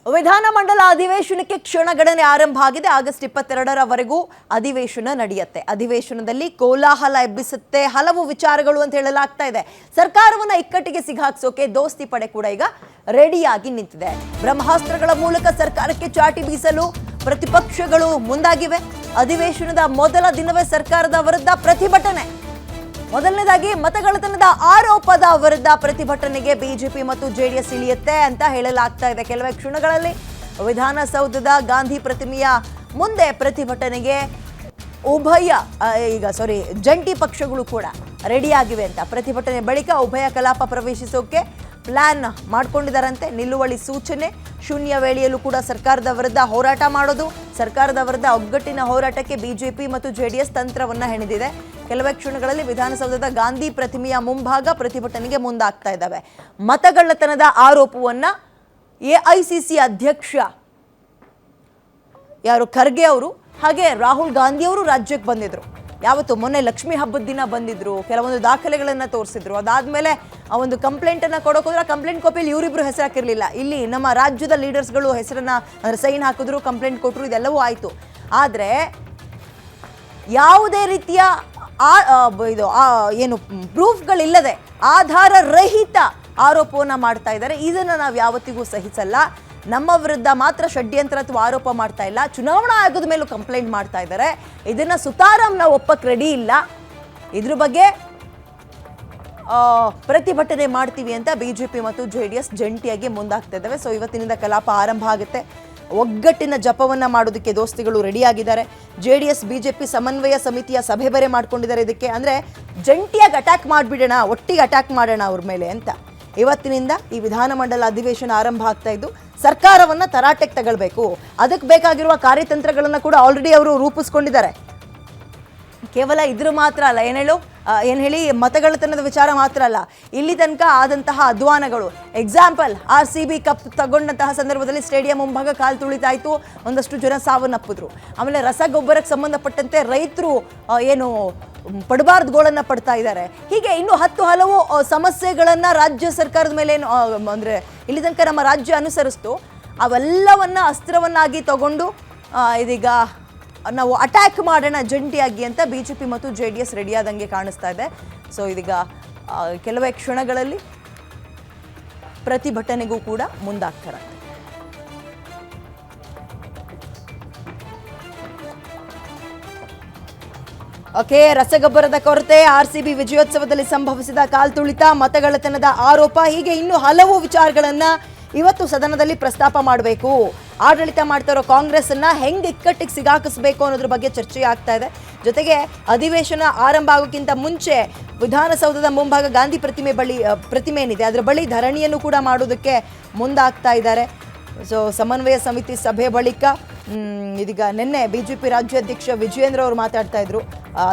ವಿಧಾನಮಂಡಲ ಅಧಿವೇಶನಕ್ಕೆ ಕ್ಷಣಗಣನೆ ಆರಂಭ ಆಗಿದೆ. ಆಗಸ್ಟ್ 22ರವರೆಗೂ ಅಧಿವೇಶನ ನಡೆಯುತ್ತೆ. ಅಧಿವೇಶನದಲ್ಲಿ ಕೋಲಾಹಲ ಎಬ್ಬಿಸುತ್ತೆ ಹಲವು ವಿಚಾರಗಳು ಅಂತ ಹೇಳಲಾಗ್ತಾ ಇದೆ. ಸರ್ಕಾರವನ್ನ ಇಕ್ಕಟ್ಟಿಗೆ ಸಿಗಾಕ್ಸೋಕೆ ದೋಸ್ತಿ ಪಡೆ ಕೂಡ ಈಗ ರೆಡಿಯಾಗಿ ನಿಂತಿದೆ. ಬ್ರಹ್ಮಾಸ್ತ್ರಗಳ ಮೂಲಕ ಸರ್ಕಾರಕ್ಕೆ ಚಾಟಿ ಬೀಸಲು ಪ್ರತಿಪಕ್ಷಗಳು ಮುಂದಾಗಿವೆ. ಅಧಿವೇಶನದ ಮೊದಲ ದಿನವೇ ಸರ್ಕಾರದ ವಿರುದ್ಧ ಪ್ರತಿಭಟನೆ. ಮೊದಲನೇದಾಗಿ ಮತಗಳ್ಳತನದ ಆರೋಪದ ವಿರುದ್ಧ ಪ್ರತಿಭಟನೆಗೆ ಬಿಜೆಪಿ ಮತ್ತು ಜೆಡಿಎಸ್ ಇಳಿಯುತ್ತೆ ಅಂತ ಹೇಳಲಾಗ್ತಾ ಇದೆ. ಕೆಲವೇ ಕ್ಷಣಗಳಲ್ಲಿ ವಿಧಾನಸೌಧದ ಗಾಂಧಿ ಪ್ರತಿಮೆಯ ಮುಂದೆ ಪ್ರತಿಭಟನೆಗೆ ಜಂಟಿ ಪಕ್ಷಗಳು ಕೂಡ ರೆಡಿಯಾಗಿವೆ ಅಂತ. ಪ್ರತಿಭಟನೆ ಬಳಿಕ ಉಭಯ ಕಲಾಪ ಪ್ರವೇಶಿಸೋಕೆ ಪ್ಲಾನ್ ಮಾಡ್ಕೊಂಡಿದ್ದಾರಂತೆ. ನಿಲುವಳಿ ಸೂಚನೆ, ಶೂನ್ಯ ವೇಳೆಯಲ್ಲೂ ಕೂಡ ಸರ್ಕಾರದ ವಿರುದ್ಧ ಹೋರಾಟ ಮಾಡೋದು. ಸರ್ಕಾರದ ವಿರುದ್ಧ ಒಗ್ಗಟ್ಟಿನ ಹೋರಾಟಕ್ಕೆ ಬಿಜೆಪಿ ಮತ್ತು ಜೆಡಿಎಸ್ ತಂತ್ರವನ್ನ ಹೆಣೆದಿದೆ. ಕೆಲವೇ ಕ್ಷಣಗಳಲ್ಲಿ ವಿಧಾನಸೌಧದ ಗಾಂಧಿ ಪ್ರತಿಮೆಯ ಮುಂಭಾಗ ಪ್ರತಿಭಟನೆಗೆ ಮುಂದಾಗ್ತಾ ಇದ್ದಾವೆ. ಮತಗಳ್ಳತನದ ಆರೋಪವನ್ನ ಎಐಸಿಸಿ ಅಧ್ಯಕ್ಷ ಖರ್ಗೆ ಅವರು ಹಾಗೆ ರಾಹುಲ್ ಗಾಂಧಿ ಅವರು ರಾಜ್ಯಕ್ಕೆ ಬಂದಿದ್ರು. ಯಾವತ್ತು ಮೊನ್ನೆ ಲಕ್ಷ್ಮೀ ಹಬ್ಬದ ದಿನ ಬಂದಿದ್ರು. ಕೆಲವೊಂದು ದಾಖಲೆಗಳನ್ನ ತೋರಿಸಿದ್ರು. ಅದಾದ್ಮೇಲೆ ಆ ಒಂದು ಕಂಪ್ಲೇಂಟ್ ಅನ್ನ ಕೊಡೋಕೆ ಹೋದ್ರೆ ಕಂಪ್ಲೇಂಟ್ ಕಾಪಿಯಲ್ಲಿ ಇವರಿಬ್ರು ಹೆಸರು ಹಾಕಿರ್ಲಿಲ್ಲ. ಇಲ್ಲಿ ನಮ್ಮ ರಾಜ್ಯದ ಲೀಡರ್ಸ್ಗಳು ಹೆಸರನ್ನ ಅಂದ್ರೆ ಸೈನ್ ಹಾಕಿದ್ರು, ಕಂಪ್ಲೇಂಟ್ ಕೊಟ್ಟರು, ಇದೆಲ್ಲವೂ ಆಯ್ತು. ಆದ್ರೆ ಯಾವುದೇ ರೀತಿಯ ಪ್ರೂಫ್ಗಳಿಲ್ಲದೆ ಆಧಾರ ರಹಿತ ಆರೋಪವನ್ನ ಮಾಡ್ತಾ ಇದ್ದಾರೆ. ಇದನ್ನ ನಾವು ಯಾವತ್ತಿಗೂ ಸಹಿಸಲ್ಲ. ನಮ್ಮ ವಿರುದ್ಧ ಮಾತ್ರ ಷಡ್ಯಂತ್ರ ಅಥವಾ ಆರೋಪ ಮಾಡ್ತಾ ಇಲ್ಲ, ಚುನಾವಣಾ ಆಯೋಗದ ಮೇಲೂ ಕಂಪ್ಲೇಂಟ್ ಮಾಡ್ತಾ ಇದ್ದಾರೆ. ಇದನ್ನ ಸುತಾರಾಮ್ ನಾವು ಒಪ್ಪಕ್ಕೆ ರೆಡಿ ಇಲ್ಲ. ಇದ್ರ ಬಗ್ಗೆ ಪ್ರತಿಭಟನೆ ಮಾಡ್ತೀವಿ ಅಂತ ಬಿಜೆಪಿ ಮತ್ತು ಜೆಡಿಎಸ್ ಜಂಟಿಯಾಗಿ ಮುಂದಾಗ್ತಾ ಇದ್ದಾವೆ. ಸೊ ಇವತ್ತಿನಿಂದ ಕಲಾಪ ಆರಂಭ ಆಗುತ್ತೆ. ಒಗ್ಗಟ್ಟಿನ ಜಪವನ್ನ ಮಾಡೋದಕ್ಕೆ ದೋಸ್ತಿಗಳು ರೆಡಿಯಾಗಿದ್ದಾರೆ. ಜೆಡಿಎಸ್ ಬಿಜೆಪಿ ಸಮನ್ವಯ ಸಮಿತಿಯ ಸಭೆ ಬೇರೆ ಮಾಡ್ಕೊಂಡಿದ್ದಾರೆ. ಇದಕ್ಕೆ ಅಂದ್ರೆ ಜಂಟಿಯಾಗಿ ಅಟ್ಯಾಕ್ ಮಾಡಿಬಿಡೋಣ, ಒಟ್ಟಿಗೆ ಅಟ್ಯಾಕ್ ಮಾಡೋಣ ಅವ್ರ ಮೇಲೆ ಅಂತ. ಇವತ್ತಿನಿಂದ ಈ ವಿಧಾನಮಂಡಲ ಅಧಿವೇಶನ ಆರಂಭ ಆಗ್ತಾ ಇದ್ದು ಸರ್ಕಾರವನ್ನ ತರಾಟೆಗೆ ತಗೊಳ್ಬೇಕು. ಅದಕ್ಕೆ ಬೇಕಾಗಿರುವ ಕಾರ್ಯತಂತ್ರಗಳನ್ನ ಕೂಡ ಆಲ್ರೆಡಿ ಅವರು ರೂಪಿಸ್ಕೊಂಡಿದ್ದಾರೆ. ಕೇವಲ ಇದ್ರ ಮಾತ್ರ ಅಲ್ಲ, ಏನ್ ಹೇಳಿ ಮತಗಳ್ಳತನದ ವಿಚಾರ ಮಾತ್ರ ಅಲ್ಲ, ಇಲ್ಲಿ ತನಕ ಆದಂತಹ ಅಧ್ವಾನಗಳು. ಎಕ್ಸಾಂಪಲ್, RCB ಕಪ್ ತಗೊಂಡಂತಹ ಸಂದರ್ಭದಲ್ಲಿ ಸ್ಟೇಡಿಯಂ ಮುಂಭಾಗ ಕಾಲು ತುಳಿತಾಯ್ತು, ಒಂದಷ್ಟು ಜನ ಸಾವನ್ನಪ್ಪಿದ್ರು. ಆಮೇಲೆ ರಸಗೊಬ್ಬರಕ್ಕೆ ಸಂಬಂಧಪಟ್ಟಂತೆ ರೈತರು ಪಡಬಾರ್ದು ಗೋಳನ್ನ ಪಡ್ತಾ ಇದ್ದಾರೆ. ಹೀಗೆ ಇನ್ನು ಹಲವು ಸಮಸ್ಯೆಗಳನ್ನ ರಾಜ್ಯ ಸರ್ಕಾರದ ಮೇಲೆ ಅಂದ್ರೆ ಇಲ್ಲಿ ತನಕ ನಮ್ಮ ರಾಜ್ಯ ಅನುಸರಿಸ್ತು, ಅವೆಲ್ಲವನ್ನ ಅಸ್ತ್ರವನ್ನಾಗಿ ತಗೊಂಡು ಇದೀಗ ನಾವು ಅಟ್ಯಾಕ್ ಮಾಡೋಣ ಜಂಟಿಯಾಗಿ ಅಂತ ಬಿಜೆಪಿ ಮತ್ತು ಜೆಡಿಎಸ್ ರೆಡಿಯಾದಂಗೆ ಕಾಣಿಸ್ತಾ ಇದೆ. ಸೊ ಇದೀಗ ಕೆಲವೇ ಕ್ಷಣಗಳಲ್ಲಿ ಪ್ರತಿಭಟನೆಗೂ ಕೂಡ ಮುಂದಾಗ್ತಾರೆ. ರಸಗೊಬ್ಬರದ ಕೊರತೆ, RCB ವಿಜಯೋತ್ಸವದಲ್ಲಿ ಸಂಭವಿಸಿದ ಕಾಲ್ತುಳಿತ, ಮತಗಳ್ಳತನದ ಆರೋಪ, ಹೀಗೆ ಇನ್ನು ಹಲವು ವಿಚಾರಗಳನ್ನ ಇವತ್ತು ಸದನದಲ್ಲಿ ಪ್ರಸ್ತಾಪ ಮಾಡಬೇಕು. ಆಡಳಿತ ಮಾಡ್ತಾ ಇರೋ ಕಾಂಗ್ರೆಸ್ ಅನ್ನ ಹೆಂಗ್ ಇಕ್ಕಟ್ಟಿಗೆ ಸಿಗಾಕಿಸಬೇಕು ಅನ್ನೋದ್ರ ಬಗ್ಗೆ ಚರ್ಚೆ ಆಗ್ತಾ ಇದೆ. ಜೊತೆಗೆ ಅಧಿವೇಶನ ಆರಂಭ ಆಗೋಕ್ಕಿಂತ ಮುಂಚೆ ವಿಧಾನಸೌಧದ ಮುಂಭಾಗ ಗಾಂಧಿ ಪ್ರತಿಮೆ ಏನಿದೆ ಅದರ ಬಳಿ ಧರಣಿಯನ್ನು ಕೂಡ ಮಾಡೋದಕ್ಕೆ ಮುಂದಾಗ್ತಾ ಇದ್ದಾರೆ. ಸೊ ಸಮನ್ವಯ ಸಮಿತಿ ಸಭೆ ಬಳಿಕ ಇದೀಗ ನಿನ್ನೆ ಬಿಜೆಪಿ ರಾಜ್ಯಾಧ್ಯಕ್ಷ ವಿಜಯೇಂದ್ರ ಅವರು ಮಾತಾಡ್ತಾ ಇದ್ರು.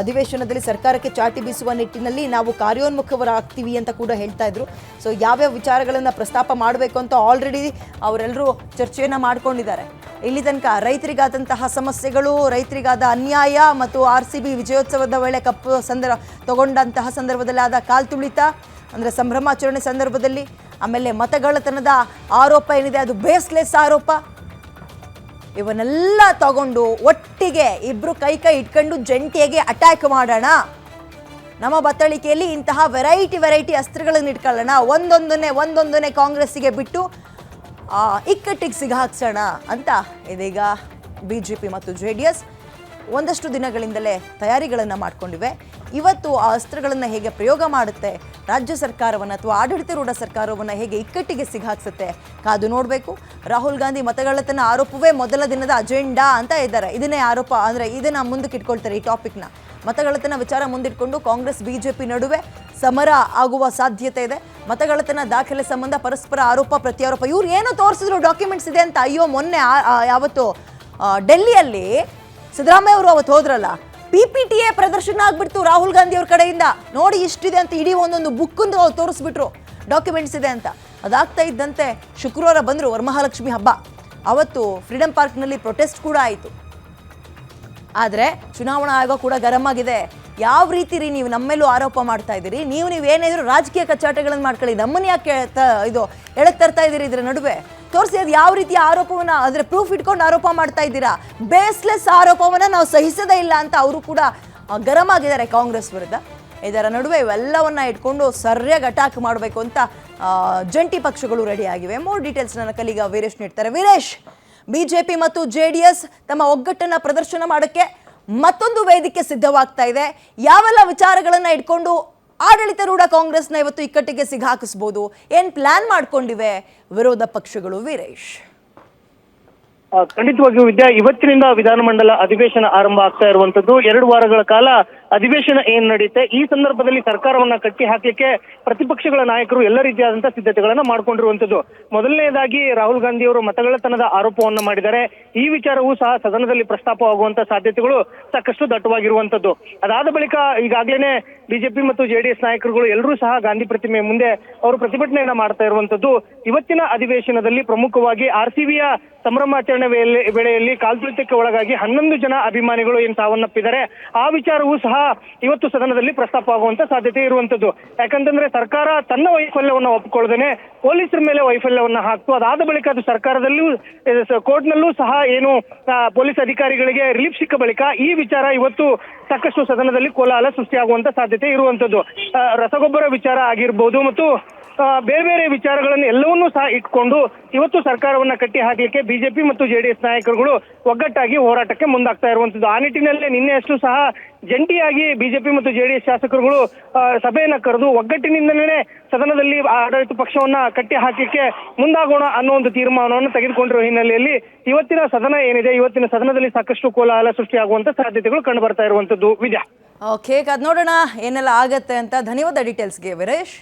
ಅಧಿವೇಶನದಲ್ಲಿ ಸರ್ಕಾರಕ್ಕೆ ಚಾಟಿ ಬೀಸುವ ನಿಟ್ಟಿನಲ್ಲಿ ನಾವು ಕಾರ್ಯೋನ್ಮುಖರಾಗ್ತೀವಿ ಅಂತ ಕೂಡ ಹೇಳ್ತಾ ಇದ್ರು. ಸೊ ಯಾವ್ಯಾವ ವಿಚಾರಗಳನ್ನು ಪ್ರಸ್ತಾಪ ಮಾಡಬೇಕು ಅಂತ ಆಲ್ರೆಡಿ ಅವರೆಲ್ಲರೂ ಚರ್ಚೆಯನ್ನು ಮಾಡ್ಕೊಂಡಿದ್ದಾರೆ. ಇಲ್ಲಿ ತನಕ ರೈತರಿಗಾದಂತಹ ಸಮಸ್ಯೆಗಳು, ರೈತರಿಗಾದ ಅನ್ಯಾಯ ಮತ್ತು RCB ವಿಜಯೋತ್ಸವದ ವೇಳೆ ಕಪ್ ತಗೊಂಡಂತಹ ಸಂದರ್ಭದಲ್ಲಿ ಆದ ಕಾಲ್ತುಳಿತ ಅಂದರೆ ಸಂಭ್ರಮಾಚರಣೆ ಸಂದರ್ಭದಲ್ಲಿ, ಆಮೇಲೆ ಮತಗಳ್ಳತನದ ಆರೋಪ ಏನಿದೆ ಅದು ಬೇಸ್ಲೆಸ್ ಆರೋಪ, ಇವನ್ನೆಲ್ಲ ತಗೊಂಡು ಒಟ್ಟಿಗೆ ಇಬ್ರು ಕೈ ಇಟ್ಕೊಂಡು ಜಂಟಿಯಾಗಿ ಅಟ್ಯಾಕ್ ಮಾಡೋಣ. ನಮ್ಮ ಬತ್ತಳಿಕೆಯಲ್ಲಿ ಇಂತಹ ವೆರೈಟಿ ಅಸ್ತ್ರಗಳನ್ನು ಇಟ್ಕೊಳ್ಳೋಣ. ಒಂದೊಂದನ್ನೇ ಕಾಂಗ್ರೆಸ್ಸಿಗೆ ಬಿಟ್ಟು ಇಕ್ಕಟ್ಟಿಗೆ ಸಿಗಾಕ್ಸೋಣ ಅಂತ ಇದೀಗ ಬಿಜೆಪಿ ಮತ್ತು ಜೆಡಿಎಸ್ ಒಂದಷ್ಟು ದಿನಗಳಿಂದಲೇ ತಯಾರಿಗಳನ್ನು ಮಾಡಿಕೊಂಡಿವೆ. ಇವತ್ತು ಆ ಅಸ್ತ್ರಗಳನ್ನು ಹೇಗೆ ಪ್ರಯೋಗ ಮಾಡುತ್ತೆ, ರಾಜ್ಯ ಸರ್ಕಾರವನ್ನು ಅಥವಾ ಆಡಳಿತಾರೂಢ ಸರ್ಕಾರವನ್ನು ಹೇಗೆ ಇಕ್ಕಟ್ಟಿಗೆ ಸಿಗಾಕ್ಸುತ್ತೆ ಕಾದು ನೋಡಬೇಕು. ರಾಹುಲ್ ಗಾಂಧಿ ಮತಗಳ್ಳತನ ಆರೋಪವೇ ಮೊದಲ ದಿನದ ಅಜೆಂಡಾ ಅಂತ ಇದ್ದಾರೆ. ಇದನ್ನೇ ಆರೋಪ ಅಂದರೆ ಇದನ್ನು ಮುಂದಕ್ಕೆ ಇಟ್ಕೊಳ್ತಾರೆ. ಈ ಟಾಪಿಕ್ನ ಮತಗಳ್ಳತನ ವಿಚಾರ ಮುಂದಿಟ್ಕೊಂಡು ಕಾಂಗ್ರೆಸ್ ಬಿಜೆಪಿ ನಡುವೆ ಸಮರ ಆಗುವ ಸಾಧ್ಯತೆ ಇದೆ. ಮತಗಳ್ಳತನ ದಾಖಲೆ ಸಂಬಂಧ ಪರಸ್ಪರ ಆರೋಪ ಪ್ರತ್ಯಾರೋಪ. ಇವ್ರು ಏನೋ ತೋರಿಸಿದ್ರು ಡಾಕ್ಯುಮೆಂಟ್ಸ್ ಇದೆ ಅಂತ. ಅಯ್ಯೋ, ಮೊನ್ನೆ ಯಾವತ್ತು ಡೆಲ್ಲಿಯಲ್ಲಿ ಸಿದ್ದರಾಮಯ್ಯ ಅವರು ಅವತ್ತು ಹೋದ್ರಲ್ಲ, PPTA ಪ್ರದರ್ಶನ ಆಗ್ಬಿಡ್ತು ರಾಹುಲ್ ಗಾಂಧಿ ಅವ್ರ ಕಡೆಯಿಂದ. ನೋಡಿ ಇಷ್ಟಿದೆ ಅಂತ ಇಡೀ ಒಂದೊಂದು ಬುಕ್ ತೋರಿಸ್ಬಿಟ್ರು, ಡಾಕ್ಯುಮೆಂಟ್ಸ್ ಇದೆ ಅಂತ. ಅದಾಗ್ತಾ ಇದ್ದಂತೆ ಶುಕ್ರವಾರ ಬಂದರು ವರಮಹಾಲಕ್ಷ್ಮಿ ಹಬ್ಬ. ಅವತ್ತು ಫ್ರೀಡಂ ಪಾರ್ಕ್ನಲ್ಲಿ ಪ್ರೊಟೆಸ್ಟ್ ಕೂಡ ಆಯಿತು. ಆದರೆ ಚುನಾವಣಾ ಆಯೋಗ ಕೂಡ ಗರಂ ಆಗಿದೆ. ಯಾವ ರೀತಿ ನೀವು ನಮ್ಮೇಲೂ ಆರೋಪ ಮಾಡ್ತಾ ಇದ್ದೀರಿ, ನೀವೇನಿದ್ರು ರಾಜಕೀಯ ಕಚ್ಚಾಟಗಳನ್ನು ಮಾಡ್ಕೊಳ್ಳಿ, ನಮ್ಮನ್ನ ಯಾಕೆ ಎಳಕ್ ತರ್ತಾ ಇದ್ದೀರಿ ಇದ್ರ ನಡುವೆ. ತೋರಿಸಿ ಅದು ಯಾವ ರೀತಿಯ ಆರೋಪವನ್ನ ಅದರ ಪ್ರೂಫ್ ಇಟ್ಕೊಂಡು ಆರೋಪ ಮಾಡ್ತಾ ಇದ್ದೀರಾ. ಬೇಸ್ಲೆಸ್ ಆರೋಪವನ್ನ ನಾವು ಸಹಿಸೋದೇ ಇಲ್ಲ ಅಂತ ಅವರು ಕೂಡ ಗರಂ ಆಗಿದ್ದಾರೆ ಕಾಂಗ್ರೆಸ್ ವಿರುದ್ಧ. ಇದರ ನಡುವೆ ಇವೆಲ್ಲವನ್ನ ಇಟ್ಕೊಂಡು ಸರಿಯಾಗಿ ಅಟ್ಯಾಕ್ ಮಾಡಬೇಕು ಅಂತ ಜಂಟಿ ಪಕ್ಷಗಳು ರೆಡಿ ಆಗಿವೆ. ಮೋರ್ ಡೀಟೇಲ್ಸ್ ನನ್ನ ಕಲೀಗ ವೀರೇಶ್ ನೀಡ್ತಾರೆ. ವೀರೇಶ್, ಬಿಜೆಪಿ ಮತ್ತು JDS ತಮ್ಮ ಒಗ್ಗಟ್ಟನ್ನ ಪ್ರದರ್ಶನ ಮಾಡೋಕ್ಕೆ ಮತ್ತೊಂದು ವೇದಿಕೆ ಸಿದ್ಧವಾಗ್ತಾ ಇದೆ. ಯಾವೆಲ್ಲ ವಿಚಾರಗಳನ್ನ ಇಟ್ಕೊಂಡು ಆಡಳಿತಾರೂಢ ಕಾಂಗ್ರೆಸ್ನ ಇವತ್ತು ಇಕ್ಕಟ್ಟಿಗೆ ಸಿಗಾಕಿಸಬಹುದು, ಏನ್ ಪ್ಲಾನ್ ಮಾಡ್ಕೊಂಡಿವೆ ವಿರೋಧ ಪಕ್ಷಗಳು? ವೀರೇಶ್, ಖಂಡಿತವಾಗಿಯೂ ವಿದ್ಯಾ, ಇವತ್ತಿನಿಂದ ವಿಧಾನಮಂಡಲ ಅಧಿವೇಶನ ಆರಂಭ ಆಗ್ತಾ ಇರುವಂತದ್ದು. 2 ವಾರಗಳ ಕಾಲ ಅಧಿವೇಶನ ಏನ್ ನಡೆಯುತ್ತೆ, ಈ ಸಂದರ್ಭದಲ್ಲಿ ಸರ್ಕಾರವನ್ನ ಕಟ್ಟಿ ಹಾಕಲಿಕ್ಕೆ ಪ್ರತಿಪಕ್ಷಗಳ ನಾಯಕರು ಎಲ್ಲ ರೀತಿಯಾದಂತಹ ಸಿದ್ಧತೆಗಳನ್ನ ಮಾಡ್ಕೊಂಡಿರುವಂತದ್ದು. ಮೊದಲನೇದಾಗಿ ರಾಹುಲ್ ಗಾಂಧಿ ಅವರು ಮತಗಳ್ಳತನದ ಆರೋಪವನ್ನ ಮಾಡಿದ್ದಾರೆ. ಈ ವಿಚಾರವೂ ಸಹ ಸದನದಲ್ಲಿ ಪ್ರಸ್ತಾಪವಾಗುವಂತಹ ಸಾಧ್ಯತೆಗಳು ಸಾಕಷ್ಟು ದಟ್ಟವಾಗಿರುವಂತದ್ದು. ಅದಾದ ಬಳಿಕ ಈಗಾಗಲೇ ಬಿಜೆಪಿ ಮತ್ತು JDS ನಾಯಕರುಗಳು ಎಲ್ಲರೂ ಸಹ ಗಾಂಧಿ ಪ್ರತಿಮೆ ಮುಂದೆ ಅವರು ಪ್ರತಿಭಟನೆಯನ್ನ ಮಾಡ್ತಾ ಇರುವಂತದ್ದು. ಇವತ್ತಿನ ಅಧಿವೇಶನದಲ್ಲಿ ಪ್ರಮುಖವಾಗಿ RCBಯ ಸಂಭ್ರಮಾಚರಣೆ ವೇಳೆಯಲ್ಲಿ ಕಾಲ್ತುಳಿತಕ್ಕೆ ಒಳಗಾಗಿ 11 ಜನ ಅಭಿಮಾನಿಗಳು ಏನ್ ಸಾವನ್ನಪ್ಪಿದ್ದಾರೆ. ಆ ವಿಚಾರವೂ ಸಹ ಇವತ್ತು ಸದನದಲ್ಲಿ ಪ್ರಸ್ತಾಪ ಆಗುವಂತ ಸಾಧ್ಯತೆ ಇರುವಂತದ್ದು. ಯಾಕಂತಂದ್ರೆ ಸರ್ಕಾರ ತನ್ನ ವೈಫಲ್ಯವನ್ನ ಒಪ್ಪಿಕೊಳ್ಳದೇನೆ ಪೊಲೀಸರ ಮೇಲೆ ವೈಫಲ್ಯವನ್ನ ಹಾಕ್ತು. ಅದಾದ ಬಳಿಕ ಅದು ಸರ್ಕಾರದಲ್ಲೂ ಕೋರ್ಟ್ನಲ್ಲೂ ಸಹ ಏನು ಪೊಲೀಸ್ ಅಧಿಕಾರಿಗಳಿಗೆ ರಿಲೀಫ್ ಸಿಕ್ಕ ಬಳಿಕ ಈ ವಿಚಾರ ಇವತ್ತು ಸಾಕಷ್ಟು ಸದನದಲ್ಲಿ ಕೋಲಾಹಲ ಸೃಷ್ಟಿಯಾಗುವಂತ ಸಾಧ್ಯತೆ ಇರುವಂತದ್ದು. ರಸಗೊಬ್ಬರ ವಿಚಾರ ಆಗಿರ್ಬೋದು ಮತ್ತು ಬೇರೆ ಬೇರೆ ವಿಚಾರಗಳನ್ನು ಎಲ್ಲವನ್ನೂ ಸಹ ಇಟ್ಕೊಂಡು ಇವತ್ತು ಸರ್ಕಾರವನ್ನ ಕಟ್ಟಿ ಹಾಕಲಿಕ್ಕೆ ಬಿಜೆಪಿ ಮತ್ತು JDS ನಾಯಕರುಗಳು ಒಗ್ಗಟ್ಟಾಗಿ ಹೋರಾಟಕ್ಕೆ ಮುಂದಾಗ್ತಾ ಇರುವಂತದ್ದು. ಆ ನಿಟ್ಟಿನಲ್ಲೇ ನಿನ್ನೆ ಅಷ್ಟು ಸಹ ಜಂಟಿಯಾಗಿ ಬಿಜೆಪಿ ಮತ್ತು JDS ಶಾಸಕರುಗಳು ಸಭೆಯನ್ನ ಕರೆದು ಒಗ್ಗಟ್ಟಿನಿಂದಲೇ ಸದನದಲ್ಲಿ ಆಡಳಿತ ಪಕ್ಷವನ್ನ ಕಟ್ಟಿ ಹಾಕಲಿಕ್ಕೆ ಮುಂದಾಗೋಣ ಅನ್ನೋ ಒಂದು ತೀರ್ಮಾನವನ್ನು ತೆಗೆದುಕೊಂಡಿರುವ ಹಿನ್ನೆಲೆಯಲ್ಲಿ ಇವತ್ತಿನ ಸದನ ಏನಿದೆ, ಇವತ್ತಿನ ಸದನದಲ್ಲಿ ಸಾಕಷ್ಟು ಕೋಲಾಹಲ ಸೃಷ್ಟಿಯಾಗುವಂತ ಸಾಧ್ಯತೆಗಳು ಕಂಡು ಬರ್ತಾ ಇರುವಂತದ್ದು. ವಿದ್ಯಾ, ಓಕೆ, ನೋಡೋಣ ಏನೆಲ್ಲ ಆಗತ್ತೆ ಅಂತ. ಧನ್ಯವಾದ ಡೀಟೇಲ್ಸ್ಗೆ ವೀರೇಶ್.